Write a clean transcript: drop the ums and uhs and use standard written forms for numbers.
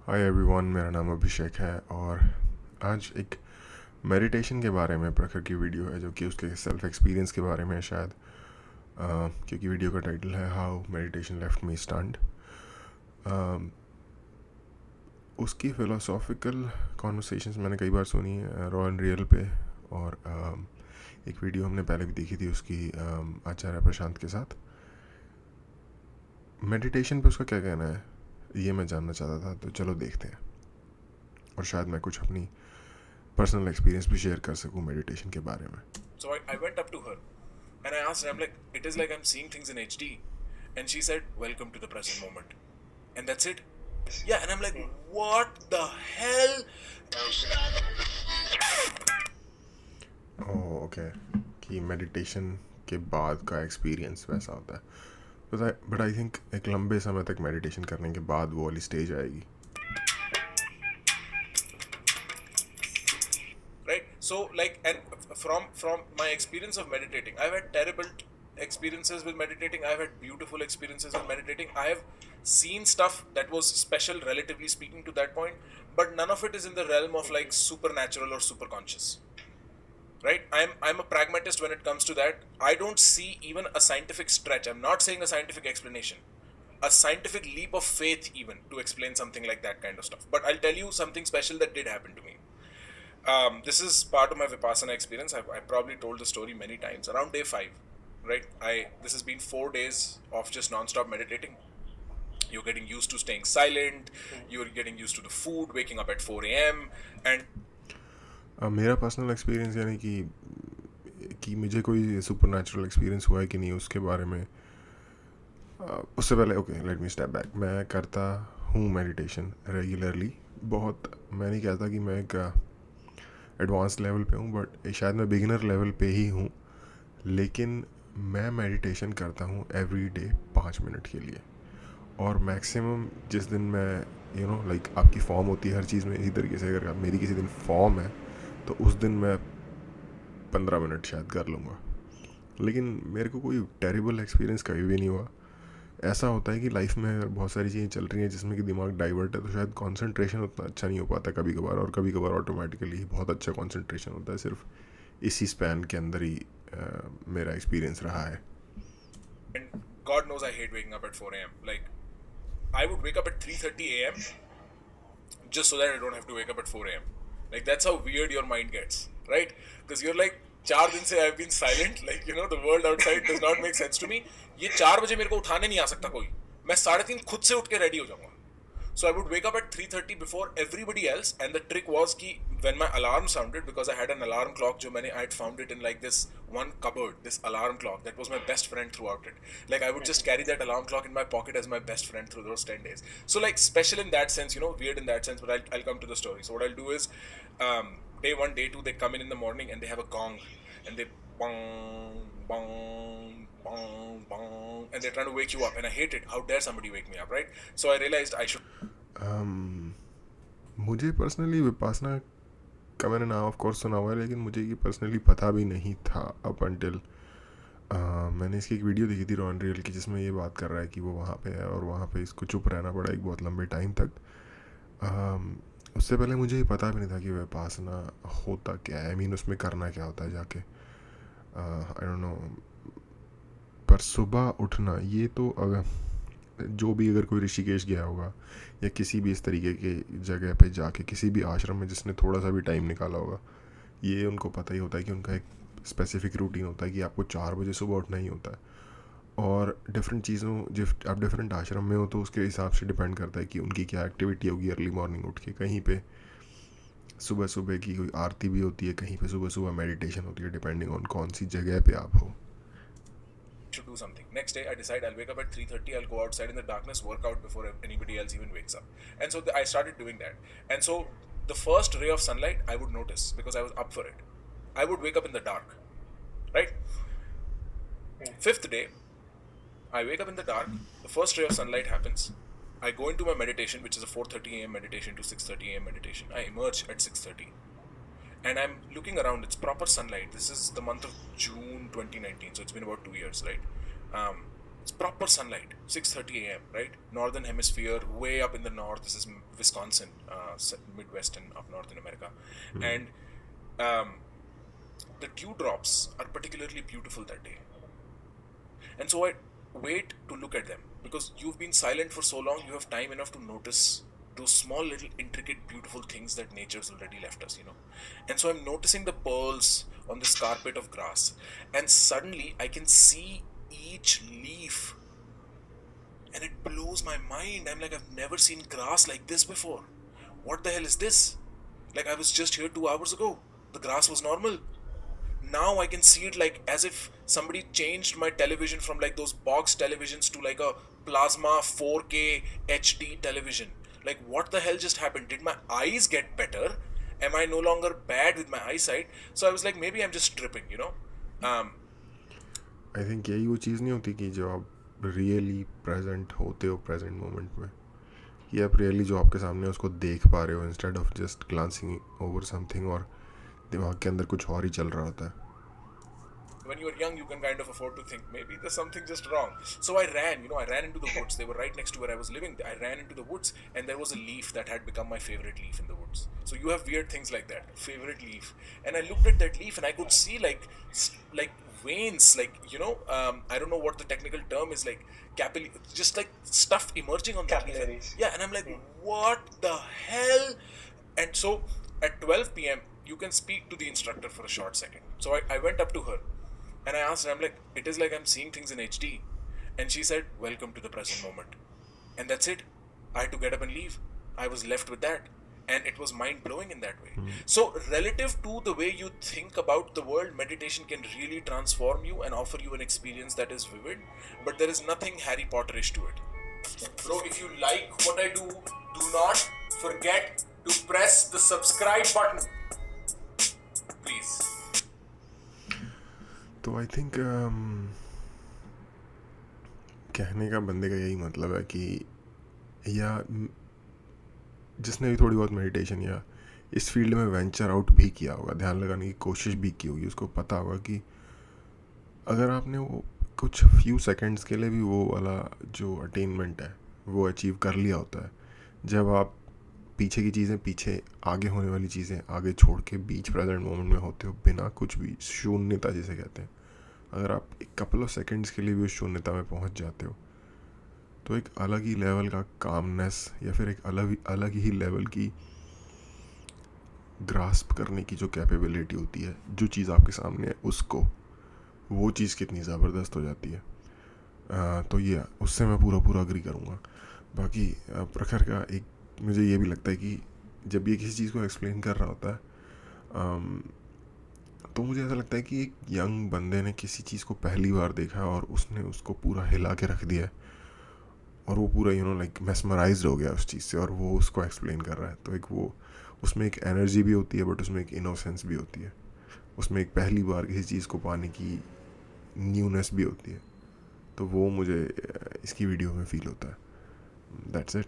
Hi everyone, मेरा नाम अभिषेक है और आज एक मेडिटेशन के बारे में प्रखर की वीडियो है जो कि उसके सेल्फ एक्सपीरियंस के बारे में है शायद। क्योंकि वीडियो का टाइटल है how meditation left me stunned. उसकी फ़िलोसॉफिकल कॉन्वर्सेशंस मैंने कई बार सुनी है रॉ एंड रियल पे। और एक वीडियो हमने पहले भी देखी थी उसकी आचार्य प्रशांत के साथ। मेडिटेशन पे उसका क्या कहना है ये मैं जानना चाहता था, तो चलो देखते हैं और शायद मैं कुछ अपनी पर्सनल एक्सपीरियंस भी शेयर कर सकूं मेडिटेशन के बारे में। So I went up to her and I asked her, I'm like, it is like I'm seeing things in HD. And she said, welcome to the present moment. And that's it. Yeah, and I'm like, what the hell? Oh okay, कि meditation के बाद का experience वैसा होता है। But I think एक लंबे समय तक मेडिटेशन करने के बाद वो वाली स्टेज आएगी। Right? So, like, and from my experience of meditating, I've had terrible experiences with meditating. I've had beautiful experiences with meditating. I have seen stuff that was special, relatively speaking, to that point, but none of it is in the realm of like supernatural or super conscious. Right, I'm a pragmatist when it comes to that. I don't see even a scientific stretch. I'm not saying a scientific explanation, a scientific leap of faith even to explain something like that kind of stuff. But I'll tell you something special that did happen to me. This is part of my vipassana experience. I probably told the story many times. Around day 5, right, I this has been 4 days of just non-stop meditating. You're getting used to staying silent, you're getting used to the food, waking up at 4 a.m. and मेरा personal experience यानी कि मुझे कोई super natural experience हुआ है कि नहीं उसके बारे में। उससे पहले okay, let me step back. मैं करता हूँ मेडिटेशन रेगुलरली। बहुत मैं नहीं कहता कि मैं एक एडवांस लेवल पे हूँ, बट शायद मैं बिगिनर लेवल पे ही हूँ। लेकिन मैं मेडिटेशन करता हूँ एवरी डे 5 मिनट के लिए। और मैक्सिमम जिस दिन मैं लाइक आपकी फॉर्म होती है हर चीज़ में इसी तरीके से, अगर मेरी किसी दिन फॉर्म है तो उस दिन मैं 15 मिनट शायद कर लूँगा। लेकिन मेरे को कोई टेरिबल एक्सपीरियंस कभी भी नहीं हुआ। ऐसा होता है कि लाइफ में अगर बहुत सारी चीज़ें चल रही हैं जिसमें कि दिमाग डाइवर्ट है तो शायद कंसंट्रेशन उतना अच्छा नहीं हो पाता कभी कभार, और कभी कभार ऑटोमेटिकली ही बहुत अच्छा कंसंट्रेशन होता है। सिर्फ इसी स्पैन के अंदर ही मेरा एक्सपीरियंस रहा है। God knows I hate waking up at 4 a.m. Like, I would wake up at 3:30 a.m. just so that I don't have to wake up at 4 a.m. Like, that's how weird your mind gets, right? Because you're like, 4 दिन से I've been silent, like, the world outside does not make sense to me. ये 4 बजे मेरे को उठाने नहीं आ सकता कोई, मैं 3:30 खुद से उठ के रेडी हो जाऊंगा. So I would wake up at 3:30 before everybody else, and the trick was कि when my alarm sounded, because I had an alarm clock जो मैंने I had found it in like this one cupboard, this alarm clock that was my best friend throughout it. Like, I would just carry that alarm clock in my pocket as my best friend through those 10 days. So like special in that sense, weird in that sense, but I'll come to the story. So what I'll do is, day 1, day 2, they come in the morning and they have a gong and they bong, bong, bong, bong, and they're trying to wake you up, and I hate it. How dare somebody wake me up, right? So I realized I should. मुझे personally Vipassana का मैंने नाम of course सुना हुआ है, लेकिन मुझे ये पर्सनली पता भी नहीं था अप अंटिल मैंने इसकी एक वीडियो देखी थी रॉन रियल की जिसमें ये बात कर रहा है कि वो वहाँ पे है और वहाँ पे इसको चुप रहना पड़ा एक बहुत लंबे टाइम तक। उससे पहले मुझे ये पता भी नहीं था कि विपासना होता क्या है, आई मीन उसमें करना क्या होता है जाके। आई डोंट नो, पर सुबह उठना ये तो अगर जो भी अगर कोई ऋषिकेश गया होगा या किसी भी इस तरीके की जगह पे जाके किसी भी आश्रम में जिसने थोड़ा सा भी टाइम निकाला होगा, ये उनको पता ही होता है कि उनका एक स्पेसिफिक रूटीन होता है कि आपको 4 बजे सुबह उठना ही होता है। और डिफरेंट चीज़ों जिस आप डिफरेंट आश्रम में हो तो उसके हिसाब से डिपेंड करता है कि उनकी क्या एक्टिविटी होगी। अर्ली मॉर्निंग उठ के कहीं पे सुबह सुबह की कोई आरती भी होती है, कहीं पे सुबह सुबह मेडिटेशन होती है, डिपेंडिंग ऑन कौन सी जगह पे आप हो। should do something. Next day, I decide I'll wake up at 3:30. I'll go outside in the darkness, work out before anybody else even wakes up. And so I started doing that. And so the first ray of sunlight I would notice because I was up for it. I would wake up in the dark, right? Fifth day, I wake up in the dark. The first ray of sunlight happens. I go into my meditation, which is a 4:30 a.m. meditation to 6:30 a.m. meditation. I emerge at 6:30. And I'm looking around. It's proper sunlight. This is the month of June 2019, so it's been about 2 years, right? It's proper sunlight, 6:30 a.m. Right, northern hemisphere, way up in the north. This is Wisconsin, Midwestern of Northern America, and um, the dewdrops are particularly beautiful that day. And so I wait to look at them because you've been silent for so long, you have time enough to notice those small, little, intricate, beautiful things that nature's already left us. And so I'm noticing the pearls on this carpet of grass, and suddenly I can see each leaf, and it blows my mind. I'm like, I've never seen grass like this before. What the hell is this? Like, I was just here 2 hours ago. The grass was normal. Now I can see it like as if somebody changed my television from like those box televisions to like a plasma 4K HD television. Like, what the hell just happened? Did my eyes get better? Am I no longer bad with my eyesight? So I was like, maybe I'm just tripping. I think यही वो चीज़ नहीं होती कि जो आप really present होते हो present moment में, ये आप रियली जो आपके सामने है उसको देख पा रहे हो instead of just glancing over something, और दिमाग के अंदर कुछ और ही चल रहा होता है. When you're young, you can kind of afford to think maybe there's something just wrong. So I ran into the woods. They were right next to where I was living. I ran into the woods, and there was a leaf that had become my favorite leaf in the woods. So you have weird things like that, favorite leaf. And I looked at that leaf, and I could see like veins, I don't know what the technical term is, like just like stuff emerging on that leaf. Capillaries. Yeah, and I'm like, what the hell? And so at 12 p.m., you can speak to the instructor for a short second. So I went up to her and I asked her, I'm like, it is like I'm seeing things in HD. And she said, welcome to the present moment. And that's it. I had to get up and leave. I was left with that. And it was mind blowing in that way. So, relative to the way you think about the world, meditation can really transform you and offer you an experience that is vivid. But there is nothing Harry Potterish to it. Bro, if you like what I do not forget to press the subscribe button. Please. तो I think कहने का बंदे का यही मतलब है कि या जिसने भी थोड़ी बहुत मेडिटेशन या इस फील्ड में वेंचर आउट भी किया होगा, ध्यान लगाने की कोशिश भी की होगी, उसको पता होगा कि अगर आपने वो कुछ फ्यू सेकंड्स के लिए भी वो वाला जो अटेनमेंट है वो अचीव कर लिया होता है, जब आप पीछे की चीज़ें पीछे, आगे होने वाली चीज़ें आगे छोड़ के बीच प्रेजेंट मोमेंट में होते हो, बिना कुछ भी, शून्यता जिसे कहते हैं, अगर आप एक कपल ऑफ सेकंड्स के लिए भी उस शून्यता में पहुंच जाते हो तो एक अलग ही लेवल का कामनेस या फिर एक अलग ही लेवल की ग्रास्प करने की जो कैपेबिलिटी होती है, जो चीज़ आपके सामने है उसको, वो चीज़ कितनी ज़बरदस्त हो जाती है. तो ये उससे मैं पूरा अग्री करूँगा. बाकी प्रखर का एक मुझे ये भी लगता है कि जब ये किसी चीज़ को एक्सप्लेन कर रहा होता है तो मुझे ऐसा लगता है कि एक यंग बंदे ने किसी चीज़ को पहली बार देखा और उसने उसको पूरा हिला के रख दिया है और वो पूरा लाइक मेस्मराइज्ड हो गया उस चीज़ से और वो उसको एक्सप्लेन कर रहा है. तो एक वो उसमें एक एनर्जी भी होती है बट उसमें एक इनोसेंस भी होती है, उसमें एक पहली बार किसी चीज़ को पाने की न्यूनेस भी होती है. तो वो मुझे इसकी वीडियो में फील होता है. That's it.